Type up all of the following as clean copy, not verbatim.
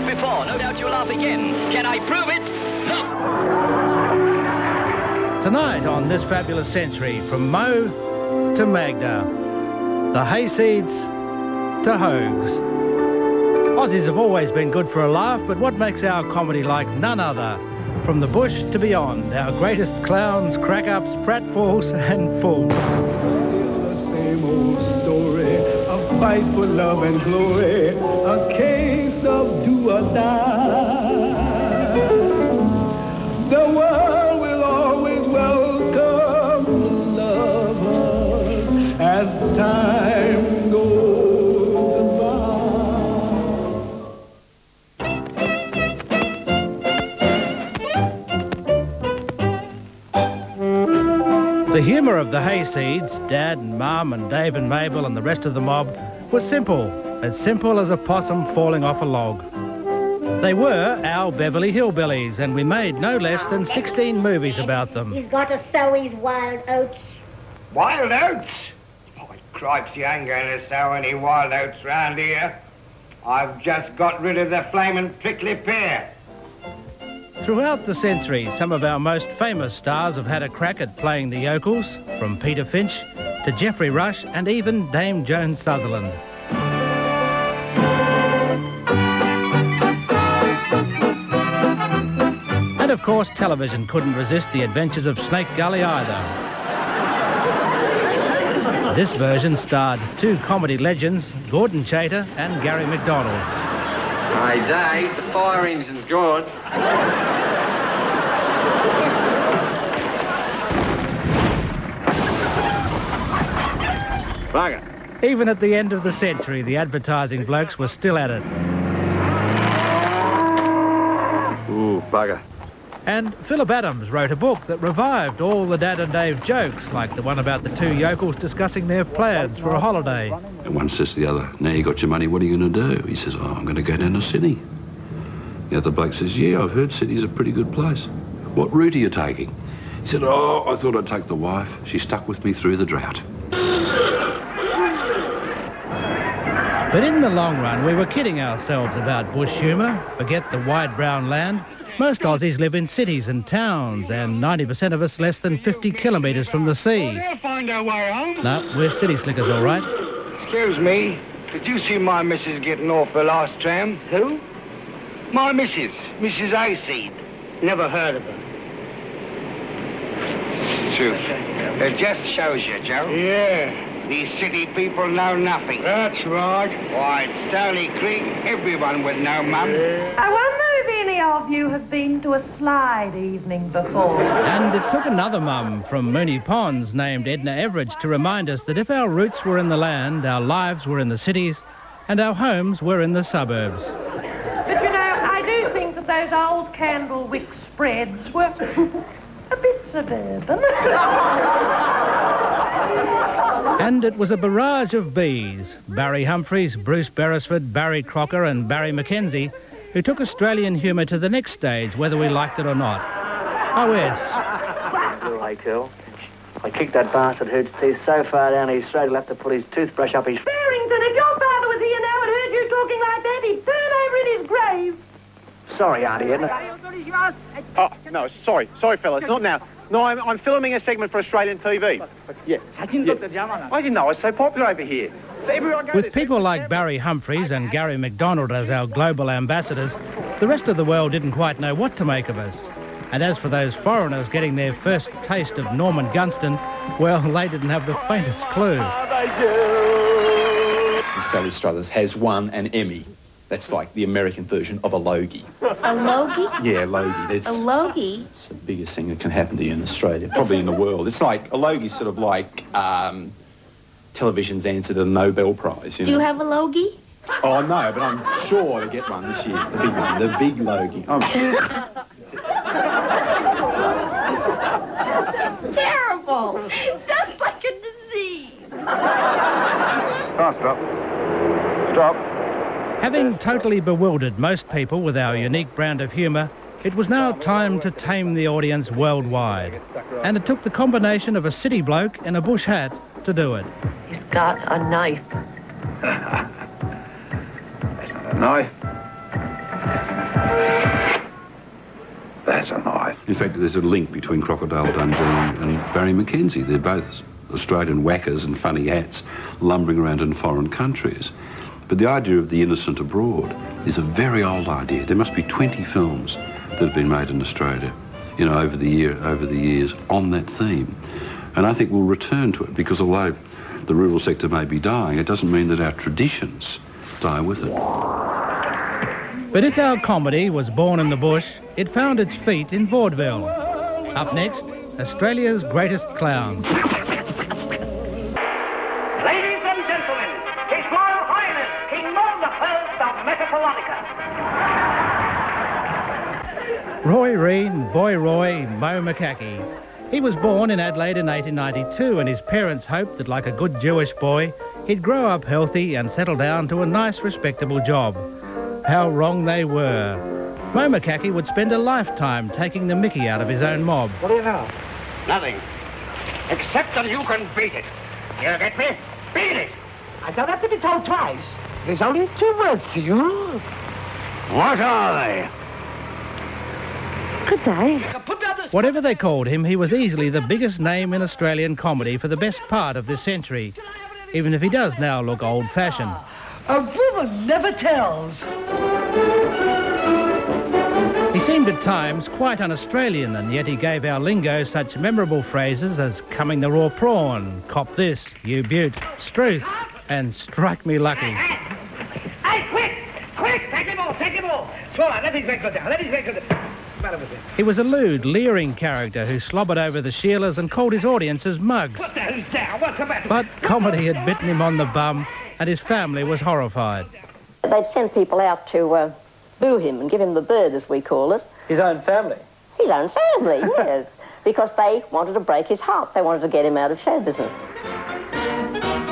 before. No doubt you'll laugh again. Can I prove it? Look! Tonight on This Fabulous Century, from Mo to Magda, the hayseeds to Hogues. Aussies have always been good for a laugh, but what makes our comedy like none other? From the bush to beyond, our greatest clowns, crack-ups, pratfalls and fools. The same old story, a fight for love and glory, a case of do or die. The world will always welcome lovers as time goes by. The humour of the hayseeds, Dad and Mum and Dave and Mabel and the rest of the mob, was simple as a possum falling off a log. They were our Beverly Hillbillies, and we made no less than 16 movies about them. He's got to sow his wild oats. Wild oats? Oh, cripes, you ain't going to sow any wild oats round here. I've just got rid of the flamin' prickly pear. Throughout the century, some of our most famous stars have had a crack at playing the yokels, from Peter Finch to Geoffrey Rush and even Dame Joan Sutherland. And of course, television couldn't resist the adventures of Snake Gully either. This version starred two comedy legends, Gordon Chater and Gary McDonald. Hey, Dave, the fire engine's gone. Bugger. Even at the end of the century, the advertising blokes were still at it. Ooh, bugger. And Philip Adams wrote a book that revived all the Dad and Dave jokes, like the one about the two yokels discussing their plans for a holiday. And one says to the other, now you got your money, what are you going to do? He says, oh, I'm going to go down to Sydney. The other bloke says, yeah, I've heard Sydney's a pretty good place. What route are you taking? He said, oh, I thought I'd take the wife. She stuck with me through the drought. But in the long run, we were kidding ourselves about bush humour. Forget the wide brown land. Most Aussies live in cities and towns, and 90% of us less than 50 kilometres from the sea. We'll find our way home. No, we're city slickers, all right. Excuse me, did you see my missus getting off the last tram? Who? My missus, Mrs. Hayseed. Never heard of her. True. It just shows you, Joe. Yeah. These city people know nothing. That's right. Why, at Stony Creek, everyone would know, Mum. I wonder if any of you have been to a slide evening before. And it took another mum from Moonee Ponds named Edna Everidge to remind us that if our roots were in the land, our lives were in the cities, and our homes were in the suburbs. But you know, I do think that those old candle wick spreads were a bit suburban. And it was a barrage of bees, Barry Humphries, Bruce Beresford, Barry Crocker and Barry Mackenzie, who took Australian humour to the next stage, whether we liked it or not. Oh, yes. Hey, Curl. I kicked that bastard Hoots' teeth so far down his throat he'll have to put his toothbrush up his... Barrington, if your father was here now and heard you talking like that, he'd turn over in his grave. Sorry, Auntie Edna. Oh, no, sorry, fellas, not now. No, I'm filming a segment for Australian TV. Yeah. I didn't know I was so popular over here. With people like Barry Humphries and Gary McDonald as our global ambassadors, the rest of the world didn't quite know what to make of us. And as for those foreigners getting their first taste of Norman Gunston, well, they didn't have the faintest clue. Sally Struthers has won an Emmy. That's like the American version of a logie. A logie? Yeah, logie. A logie? It's the biggest thing that can happen to you in Australia, probably in the world. It's like, a logie's sort of like television's answer to the Nobel Prize. Do you have a logie? Oh, no, but I'm sure to get one this year. The big one, the big logie. Terrible. Sounds like a disease. Stop. Having totally bewildered most people with our unique brand of humour, it was now time to tame the audience worldwide. And it took the combination of a city bloke and a bush hat to do it. He's got a knife. That's not a knife. as a knife. In fact, there's a link between Crocodile Dundee and Barry Mackenzie. They're both Australian whackers and funny hats lumbering around in foreign countries. But the idea of the innocent abroad is a very old idea. There must be 20 films that have been made in Australia, you know, over the years on that theme. And I think we'll return to it, because although the rural sector may be dying, it doesn't mean that our traditions die with it. But if our comedy was born in the bush, it found its feet in vaudeville. Up next, Australia's greatest clown. Ladies and gentlemen, His Royal Highness King Maud I of Metropolitica. Roy Reen, Boy Roy, Mo McCackey. He was born in Adelaide in 1892, and his parents hoped that, like a good Jewish boy, he'd grow up healthy and settle down to a nice, respectable job. How wrong they were. Mo McCackey would spend a lifetime taking the mickey out of his own mob. What do you know? Nothing. Except that you can beat it. You get me? Beat it! I don't have to be told twice. There's only 2 words to you. What are they? Good day. Whatever they called him, he was easily the biggest name in Australian comedy for the best part of this century, even if he does now look old-fashioned. A woman never tells. He seemed at times quite un-Australian, and yet he gave our lingo such memorable phrases as coming the raw prawn, cop this, you beaut, struth, and strike me lucky. Hey, quick! Quick! Take him all! Swallow, let his leg go down, He was a lewd, leering character who slobbered over the Sheilas and called his audiences mugs. What the hell's down? What's the matter? But comedy had bitten him on the bum, and his family was horrified. They'd send people out to boo him and give him the bird, as we call it. His own family? His own family, yes. Because they wanted to break his heart. They wanted to get him out of show business.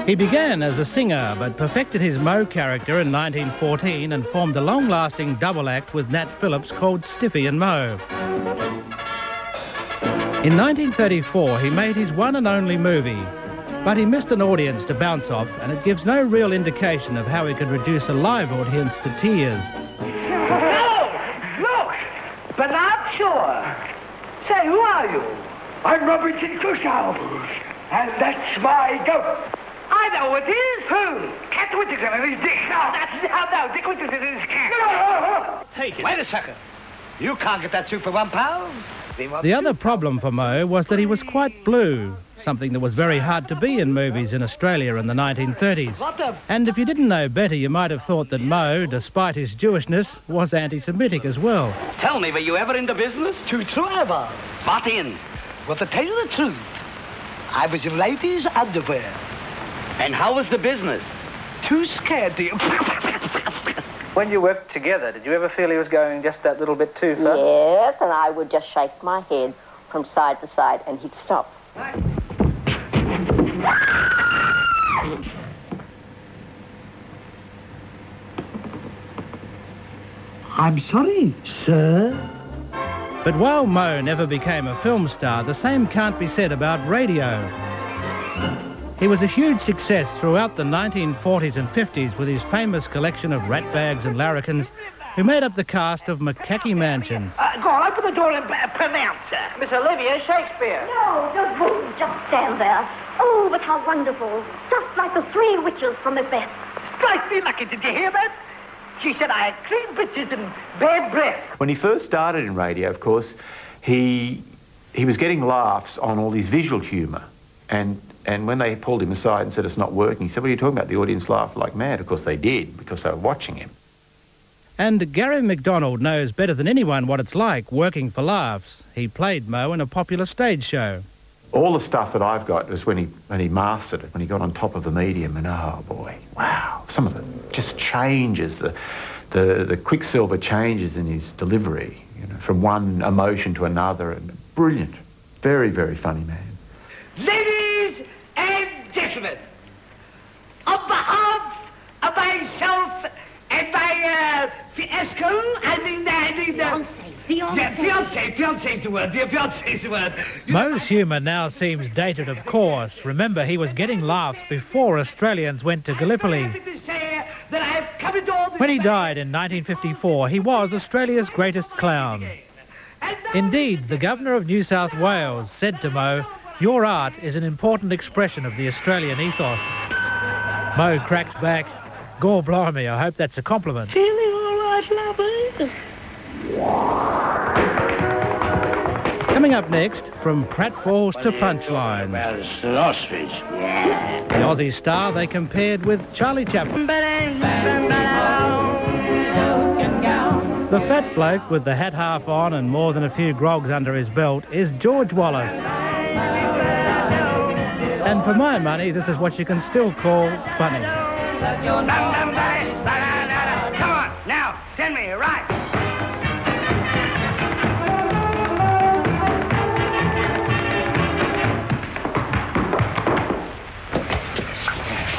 He began as a singer, but perfected his Mo character in 1914 and formed a long-lasting double act with Nat Phillips called Stiffy and Mo. In 1934, he made his one and only movie, but he missed an audience to bounce off, and it gives no real indication of how he could reduce a live audience to tears. No! Look! But I'm sure. Say, who are you? I'm Robinson Crusoe, and that's my goat. I know it is. Who? Cat Whittaker and his dick. No, Dick Whittaker and his cat. Take it. Wait a second. You can't get that suit for £1. The other problem for Mo was that he was quite blue, something that was very hard to be in movies in Australia in the 1930s. And if you didn't know better, you might have thought that Mo, despite his Jewishness, was anti-Semitic as well. Tell me, were you ever into business? Too true, ever. What in? Well, to tell you the truth, I was in ladies' underwear. And how was the business? Too scared to... When you worked together, did you ever feel he was going just that little bit too far? Yes, and I would just shake my head from side to side, and he'd stop. I'm sorry, sir. But while Mo never became a film star, the same can't be said about radio. He was a huge success throughout the 1940s and 50s with his famous collection of ratbags and larrikins who made up the cast of McCackey Mansions. Go on, open the door and pronounce her. Miss Olivia Shakespeare. No, don't move. Just stand there. Oh, but how wonderful. Just like the 3 witches from Macbeth. Strike me lucky, did you hear that? She said I had clean bitches and bad breath. When he first started in radio, of course, he was getting laughs on all his visual humour. And when they pulled him aside and said it's not working, he said, what are you talking about? The audience laughed like mad. Of course they did, because they were watching him. And Gary MacDonald knows better than anyone what it's like working for laughs. He played Mo in a popular stage show. All the stuff that I've got was when he mastered it, when he got on top of the medium, and oh boy, wow, some of it just changes, the quicksilver changes in his delivery, you know, from one emotion to another, and brilliant, very, very funny man. Ladies and gentlemen, on behalf of myself and my fiasco, fiancé's the word. Mo's humour now seems dated, of course. Remember, he was getting laughs before Australians went to Gallipoli. When he died in 1954, he was Australia's greatest clown. Indeed, the Governor of New South Wales said to Mo, "Your art is an important expression of the Australian ethos." Mo cracked back, "Gore blimey, I hope that's a compliment." Feeling all right, lovey? Coming up next, from pratfalls to punchlines. About an ostrich. Yeah. The Aussie star they compared with Charlie Chaplin. The fat bloke with the hat half on and more than a few grogs under his belt is George Wallace. And for my money, this is what you can still call funny. Come on, now, send me a ride.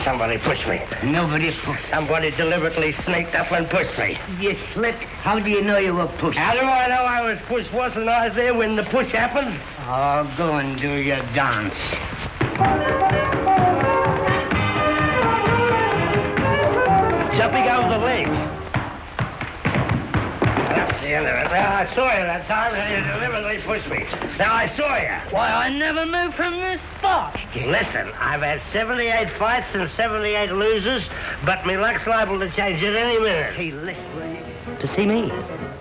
Somebody pushed me. Nobody pushed. Somebody deliberately sneaked up and pushed me. You slick. How do you know you were pushed? How do I know I was pushed? Wasn't I there when the push happened? Oh, go and do your dance. Jumping over the legs. That's the end of it. Now, I saw you that time and you deliberately pushed me. Now, I saw you. Why, I never moved from this spot. Listen, I've had 78 fights and 78 losers, but me luck's liable to change at any minute. He left to see me.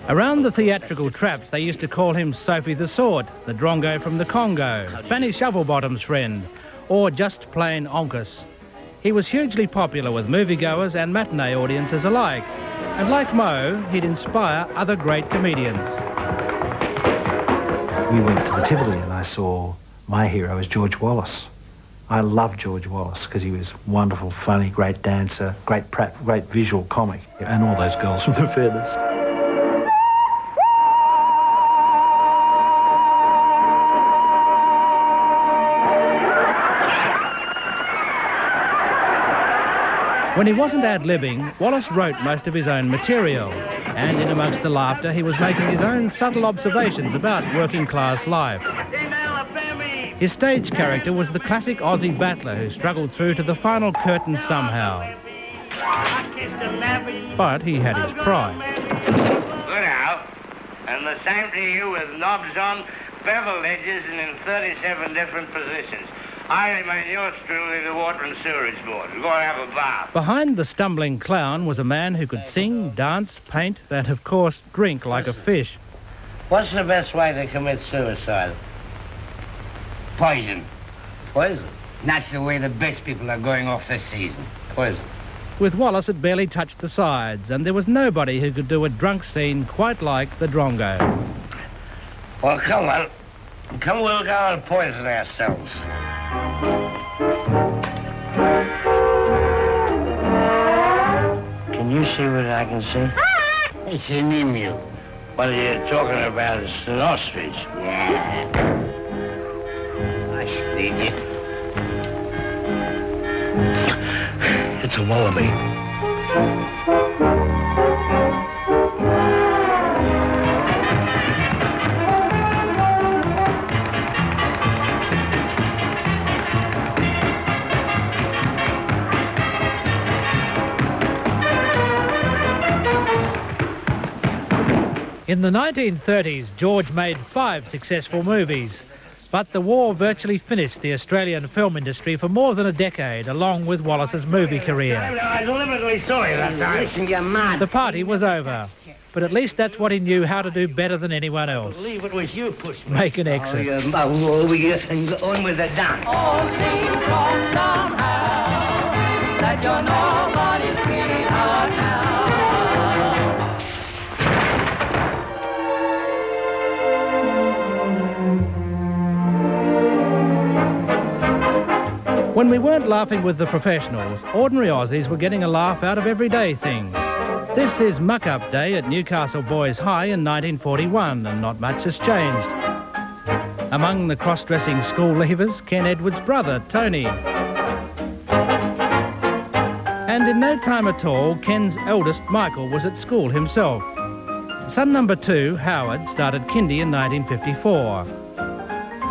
Around the theatrical traps, they used to call him Soapy the Sword, the Drongo from the Congo, Fanny Shovelbottom's friend, or just plain Onkus. He was hugely popular with moviegoers and matinee audiences alike. And like Mo, he'd inspire other great comedians. We went to the Tivoli and I saw my hero as George Wallace. I loved George Wallace because he was wonderful, funny, great dancer, great visual comic, and all those girls from the feathers. When he wasn't ad-libbing, Wallace wrote most of his own material. And in amongst the laughter, he was making his own subtle observations about working-class life. His stage character was the classic Aussie battler who struggled through to the final curtain somehow. But he had his pride. Good out. And the same to you with knobs on, bevel edges, and in 37 different positions. I remain yours truly, the Water and Sewerage Board. We're going to have a bath. Behind the stumbling clown was a man who could sing, dance, paint, and, of course, drink like a fish. What's the best way to commit suicide? Poison. Poison? That's the way the best people are going off this season. Poison. With Wallace, it barely touched the sides, and there was nobody who could do a drunk scene quite like the Drongo. Well, come on. Come, we'll go and poison ourselves. Can you see what I can see? It's an emu. What are you talking about? It's an ostrich. Yeah. I sneak it. It's a wallaby. In the 1930s, George made 5 successful movies, but the war virtually finished the Australian film industry for more than a decade, along with Wallace's movie career. I deliberately saw you that time. Listen, you're mad. The party was over, but at least that's what he knew how to do better than anyone else. I believe it was you pushed me. Make an exit. Oh, you're over you and go on with the dance. All seems wrong somehow, that you're nobody's sweetheart now. When we weren't laughing with the professionals, ordinary Aussies were getting a laugh out of everyday things. This is Muck-Up Day at Newcastle Boys High in 1941, and not much has changed. Among the cross-dressing school leavers, Ken Edwards' brother, Tony. And in no time at all, Ken's eldest, Michael, was at school himself. Son number 2, Howard, started kindy in 1954.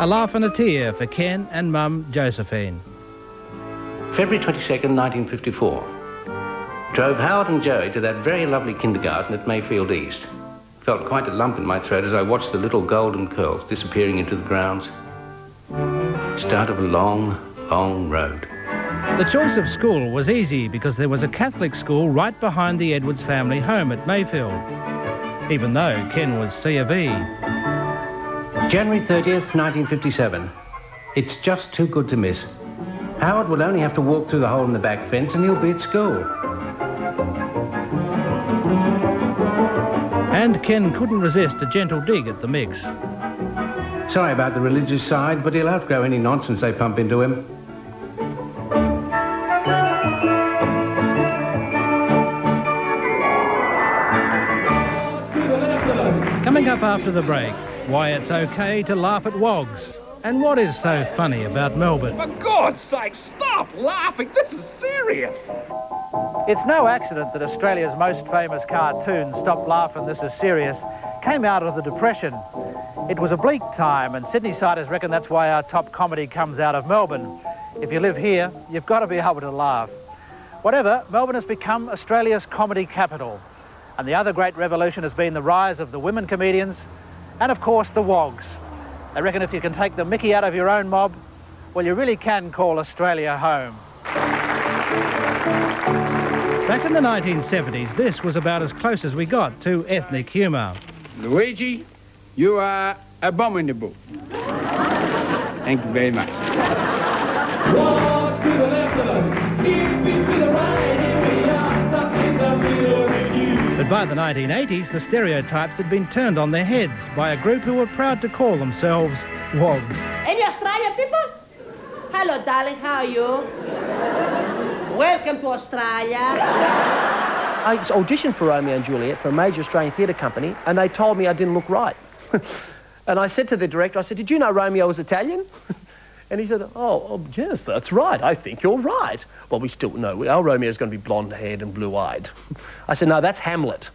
A laugh and a tear for Ken and Mum, Josephine. February 22nd, 1954. Drove Howard and Joey to that very lovely kindergarten at Mayfield East. Felt quite a lump in my throat as I watched the little golden curls disappearing into the grounds. Start of a long, long road. The choice of school was easy because there was a Catholic school right behind the Edwards family home at Mayfield, even though Ken was C of E. January 30th, 1957. It's just too good to miss. Howard will only have to walk through the hole in the back fence and he'll be at school. And Ken couldn't resist a gentle dig at the mix. Sorry about the religious side, but he'll outgrow any nonsense they pump into him. Coming up after the break, why it's okay to laugh at wogs. And what is so funny about Melbourne? For God's sake, stop laughing. This is serious. It's no accident that Australia's most famous cartoon, Stop Laughing, This Is Serious, came out of the Depression. It was a bleak time, and Sydney-siders reckon that's why our top comedy comes out of Melbourne. If you live here, you've got to be able to laugh. Whatever, Melbourne has become Australia's comedy capital. And the other great revolution has been the rise of the women comedians and, of course, the wogs. They reckon if you can take the mickey out of your own mob, well, you really can call Australia home. Back in the 1970s, this was about as close as we got to ethnic humour. Luigi, you are abominable. Thank you very much. Walk to the left of us, keep me to the right, here we are, stuck in the middle with you. But by the 1980s, the stereotypes had been turned on their heads by a group who were proud to call themselves wogs. Any Australian people? Hello, darling, how are you? Welcome to Australia. I auditioned for Romeo and Juliet for a major Australian theatre company, and they told me I didn't look right. And I said to the director, I said, did you know Romeo was Italian? And he said, oh, yes, that's right. I think you're right. Well, we still know our Romeo's going to be blonde-haired and blue-eyed. I said, no, that's Hamlet.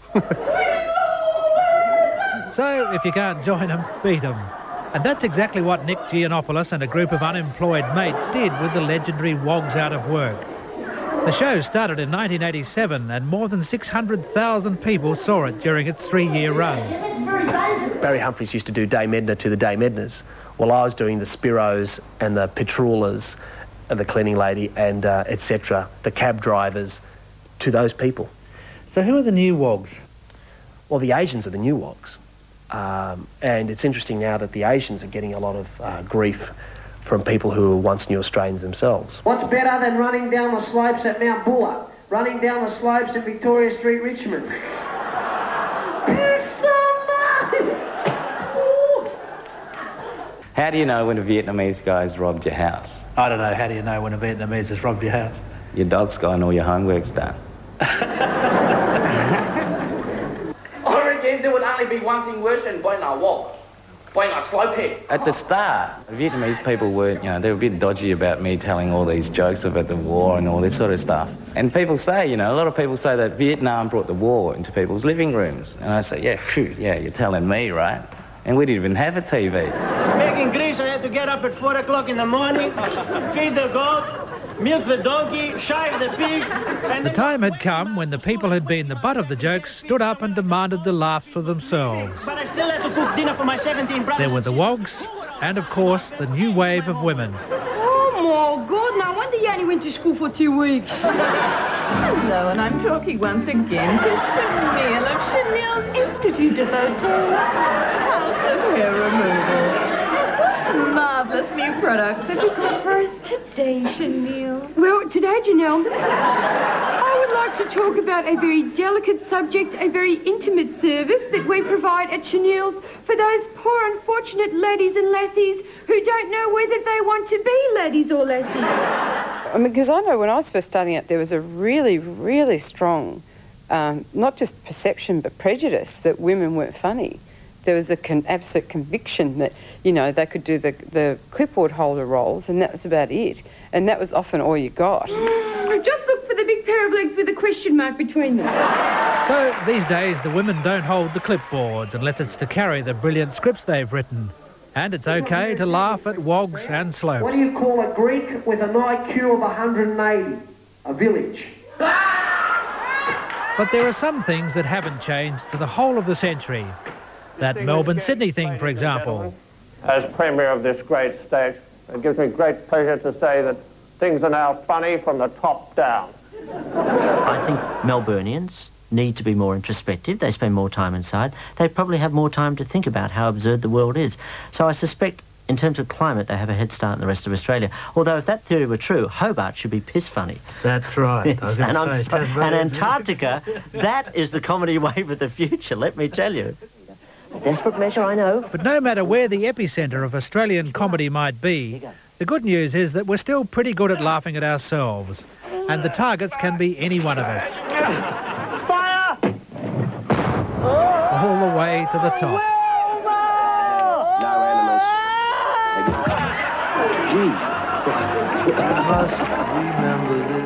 So, if you can't join them, beat them. And that's exactly what Nick Giannopoulos and a group of unemployed mates did with the legendary Wogs Out of Work. The show started in 1987 and more than 600,000 people saw it during its 3-year run. Barry Humphries used to do Dame Edna to the Dame Ednas. Well, I was doing the Spiros and the Petrulas and the cleaning lady and etc., the cab drivers, to those people. So who are the new Wogs? Well, the Asians are the new Wogs. And it's interesting now that the Asians are getting a lot of grief from people who once knew Australians themselves. What's better than running down the slopes at Mount Buller? Running down the slopes at Victoria Street, Richmond? How do you know when a Vietnamese guy's robbed your house? I don't know. How do you know when a Vietnamese has robbed your house? Your dog's got and all your homework's done. I reckon there would only be one thing worse than buying a wog. Buying a slope head. At the start, the Vietnamese people were, you know, they were a bit dodgy about me telling all these jokes about the war and all this sort of stuff. And people say, you know, a lot of people say that Vietnam brought the war into people's living rooms. And I say, yeah, phew, yeah, you're telling me, right? And we didn't even have a TV. Back in Greece, I had to get up at 4 o'clock in the morning, feed the goat, milk the donkey, shave the pig, and The time had come when the people who'd been the butt of the jokes stood up and demanded the laughs for themselves. But I still had to cook dinner for my 17 brothers. There were the Wogs, and of course, the new wave of women. Oh, my God, no wonder you only went to school for 2 weeks. Hello, and I'm talking once again to Chanel of Chanel's Institute of Hotel. House of Hair Removal. Marvellous new products have you got for us today, Chanel? Well, today, Janelle, I would like to talk about a very delicate subject, a very intimate service that we provide at Chanel's for those poor unfortunate laddies and lassies who don't know whether they want to be laddies or lassies. I mean, because I know when I was first starting out, there was a really, really strong, not just perception, but prejudice that women weren't funny. There was an absolute conviction that, you know, they could do the clipboard holder roles, and that was about it. And that was often all you got. Just look for the big pair of legs with a question mark between them. So, these days, the women don't hold the clipboards unless it's to carry the brilliant scripts they've written. And it's okay to laugh at wogs and slopes. What do you call a Greek with an IQ of 180? A village. But there are some things that haven't changed for the whole of the century. That Melbourne-Sydney thing, for example. As Premier of this great state, it gives me great pleasure to say that things are now funny from the top down. I think Melburnians need to be more introspective. They spend more time inside. They probably have more time to think about how absurd the world is. So I suspect, in terms of climate, they have a head start in the rest of Australia. Although, if that theory were true, Hobart should be piss funny. That's right. I was and, going to say, and Antarctica, that is the comedy wave of the future, let me tell you. A desperate measure, I know. But no matter where the epicentre of Australian comedy might be, the good news is that we're still pretty good at laughing at ourselves. And the targets can be any one of us. Fire! All the way to the top. Gee, I must remember this.